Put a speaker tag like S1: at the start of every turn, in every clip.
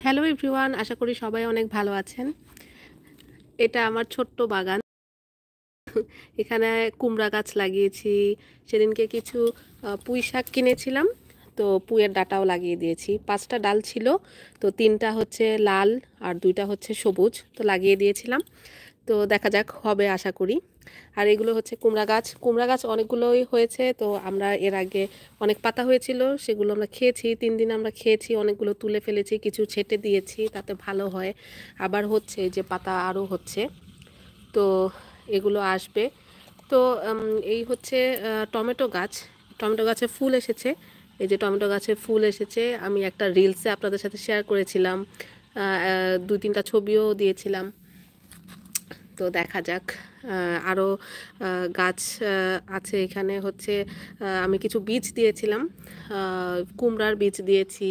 S1: Hello everyone, আশা করি সবাই অনেক ভালো আছেন। এটা আমার ছোট্ট বাগান। এখানে কুমড়া গাছ লাগিয়েছি। সেদিনকে কিছু পুঁই শাক কিনেছিলাম, তো পুঁইয়ের ডাঁটাও লাগিয়ে দিয়েছি। 5টা ডাল ছিল, তো 3টা হচ্ছে লাল আর 2টা হচ্ছে সবুজ, তো লাগিয়ে দিয়েছিলাম। তো দেখা যাক, হবে আশা করি। আর এগুলো হচ্ছে কুমড়া গাছ। কুমড়া গাছ অনেকগুলোই হয়েছে, তো আমরা এর আগে অনেক পাতা হয়েছিল, সেগুলো আমরা খেয়েছি। 3 দিন আমরা খেয়েছি, অনেকগুলো তুলে ফেলেছি, কিছু ছেটে দিয়েছি, তাতে ভালো হয়। আবার হচ্ছে যে পাতা আরও হচ্ছে, তো এগুলো আসবে। তো এই হচ্ছে টমেটো গাছ। টমেটো গাছে ফুল এসেছে। এই যে টমেটো গাছে ফুল এসেছে, আমি একটা রিলসে আপনাদের সাথে শেয়ার করেছিলাম, 2-3টা ছবিও দিয়েছিলাম। তো দেখা যাক, আরও গাছ আছে এখানে। হচ্ছে আমি কিছু বীজ দিয়েছিলাম, কুমড়ার বীজ দিয়েছি,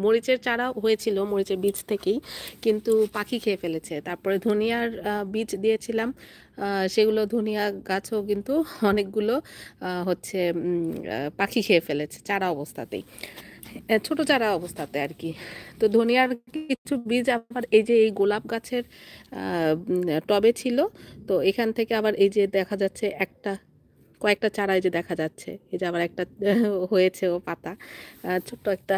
S1: মরিচের চারা হয়েছিল মরিচের বীজ থেকেই, কিন্তু পাখি খেয়ে ফেলেছে। তারপরে ধনিয়ার বীজ দিয়েছিলাম, সেগুলো ধনিয়া গাছও কিন্তু অনেকগুলো হচ্ছে পাখি খেয়ে ফেলেছে চারা অবস্থাতেই, ছোট চারা অবস্থাতে আর কি। তো ধনিয়ার কিছু বীজ আবার এই যে এই গোলাপ গাছের টবে ছিল, তো এখান থেকে আবার এই যে দেখা যাচ্ছে কয়েকটা চারা এই যে দেখা যাচ্ছে, এই যে আবার একটা হয়েছে ও পাতা, ছোট্ট একটা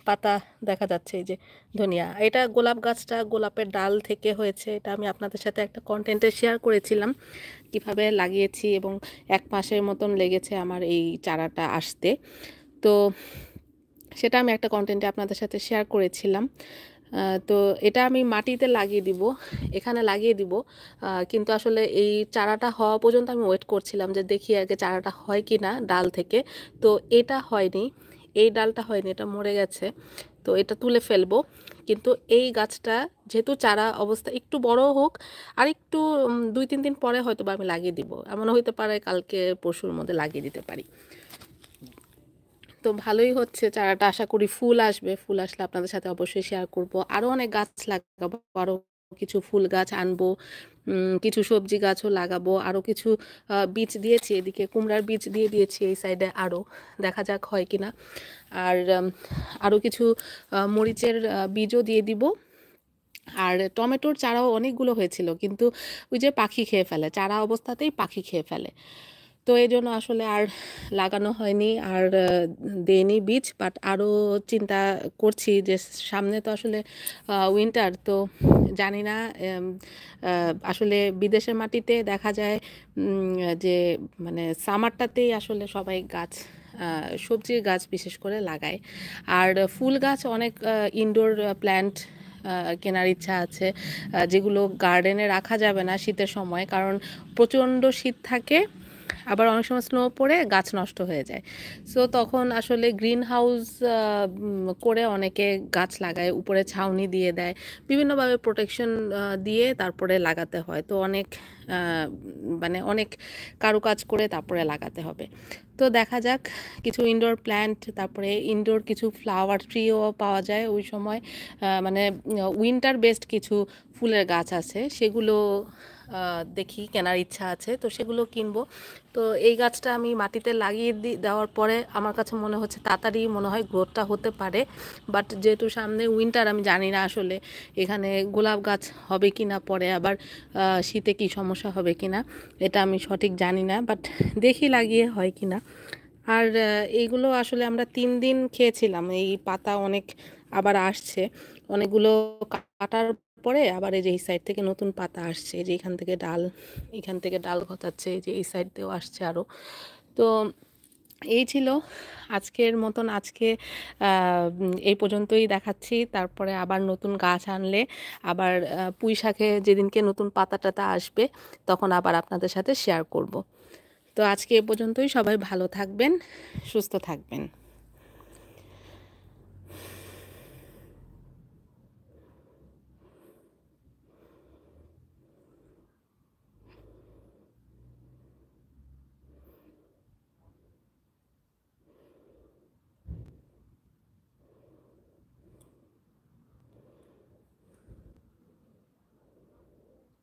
S1: পাতা দেখা যাচ্ছে। এই যে ধনিয়া, এটা গোলাপ গাছটা গোলাপের ডাল থেকে হয়েছে। এটা আমি আপনাদের সাথে একটা কন্টেন্টে শেয়ার করেছিলাম কিভাবে লাগিয়েছি, এবং 1 মাসের মতন লেগেছে আমার এই চারাটা আসতে। তো সেটা আমি একটা কন্টেন্টে আপনাদের সাথে শেয়ার করেছিলাম। তো এটা আমি মাটিতে লাগিয়ে দিব, এখানে লাগিয়ে দিব। কিন্তু আসলে এই চারাটা হওয়া পর্যন্ত আমি ওয়েট করছিলাম যে দেখি আগে চারাটা হয় কি না ডাল থেকে। তো এটা হয়নি, এই ডালটা হয়নি, এটা মরে গেছে। তো এটা তুলে ফেলবো। কিন্তু এই গাছটা যেহেতু চারা অবস্থা একটু বড় হোক, আর একটু 2-3 দিন পরে হয়তো বা আমি লাগিয়ে দিব, এমনও হতে পারে কালকে পরশুর মধ্যে লাগিয়ে দিতে পারি। তো ভালোই হচ্ছে চারাটা, আশা করি ফুল আসবে। ফুল আসলে আপনাদের সাথে অবশ্যই শেয়ার করব। আরও অনেক গাছ লাগাবো, আরও কিছু ফুল গাছ আনবো, কিছু সবজি গাছও লাগাবো, আরও কিছু বীজ দিয়েছি, এদিকে কুমড়ার বীজ দিয়ে দিয়েছি এই সাইডে, আরও দেখা যাক হয় কিনা। আর আরও কিছু মরিচের বীজও দিয়ে দিব। আর টমেটোর চারাও অনেকগুলো হয়েছিল, কিন্তু ওই যে পাখি খেয়ে ফেলে, চারা অবস্থাতেই পাখি খেয়ে ফেলে। তো এই জন্য আসলে আর লাগানো হয়নি, আর দেইনি বীজ। বাট আরও চিন্তা করছি যে সামনে তো আসলে উইন্টার, তো জানি না। আসলে বিদেশের মাটিতে দেখা যায় যে মানে সামারটাতেই আসলে সবাই গাছ, সবজির গাছ বিশেষ করে লাগায়। আর ফুল গাছ অনেক ইনডোর প্ল্যান্ট কেনার ইচ্ছা আছে, যেগুলো গার্ডেনে রাখা যাবে না শীতের সময়, কারণ প্রচণ্ড শীত থাকে, আবার অনেক সময় স্নো পড়ে গাছ নষ্ট হয়ে যায়। সো তখন আসলে গ্রিন হাউস করে অনেকে গাছ লাগায়, উপরে ছাউনি দিয়ে দেয়, বিভিন্নভাবে প্রোটেকশন দিয়ে তারপরে লাগাতে হয়। তো অনেক মানে অনেক কারুকাজ করে তারপরে লাগাতে হবে। তো দেখা যাক, কিছু ইনডোর প্ল্যান্ট, তারপরে ইনডোর কিছু ফ্লাওয়ার ট্রিও পাওয়া যায় ওই সময়। মানে উইন্টার বেসড কিছু ফুলের গাছ আছে, সেগুলো দেখি কেনার ইচ্ছা আছে, তো সেগুলো কিনবো। তো এই গাছটা আমি মাটিতে লাগিয়ে দেওয়ার পরে আমার কাছে মনে হচ্ছে তাড়াতাড়ি মনে হয় গ্রোথটা হতে পারে। বাট যেহেতু সামনে উইন্টার, আমি জানি না আসলে এখানে গোলাপ গাছ হবে কি না, পরে আবার শীতে কি সমস্যা হবে কি না, এটা আমি সঠিক জানি না। বাট দেখি লাগিয়ে হয় কি না। আর এইগুলো আসলে আমরা 3 দিন খেয়েছিলাম, এই পাতা অনেক আবার আসছে, অনেকগুলো কাটার পরে আবার এই যে এই সাইড থেকে নতুন পাতা আসছে, এই যে এখান থেকে ডাল গজাচ্ছে, এই যে এই সাইড দিয়েও আসছে আরও। তো এই ছিল আজকের মতন। আজকে এই পর্যন্তই দেখাচ্ছি, তারপরে আবার নতুন গাছ আনলে, আবার পুঁই শাকে যেদিনকে নতুন পাতা টাতা আসবে তখন আবার আপনাদের সাথে শেয়ার করব। তো আজকে এ পর্যন্তই, সবাই ভালো থাকবেন, সুস্থ থাকবেন।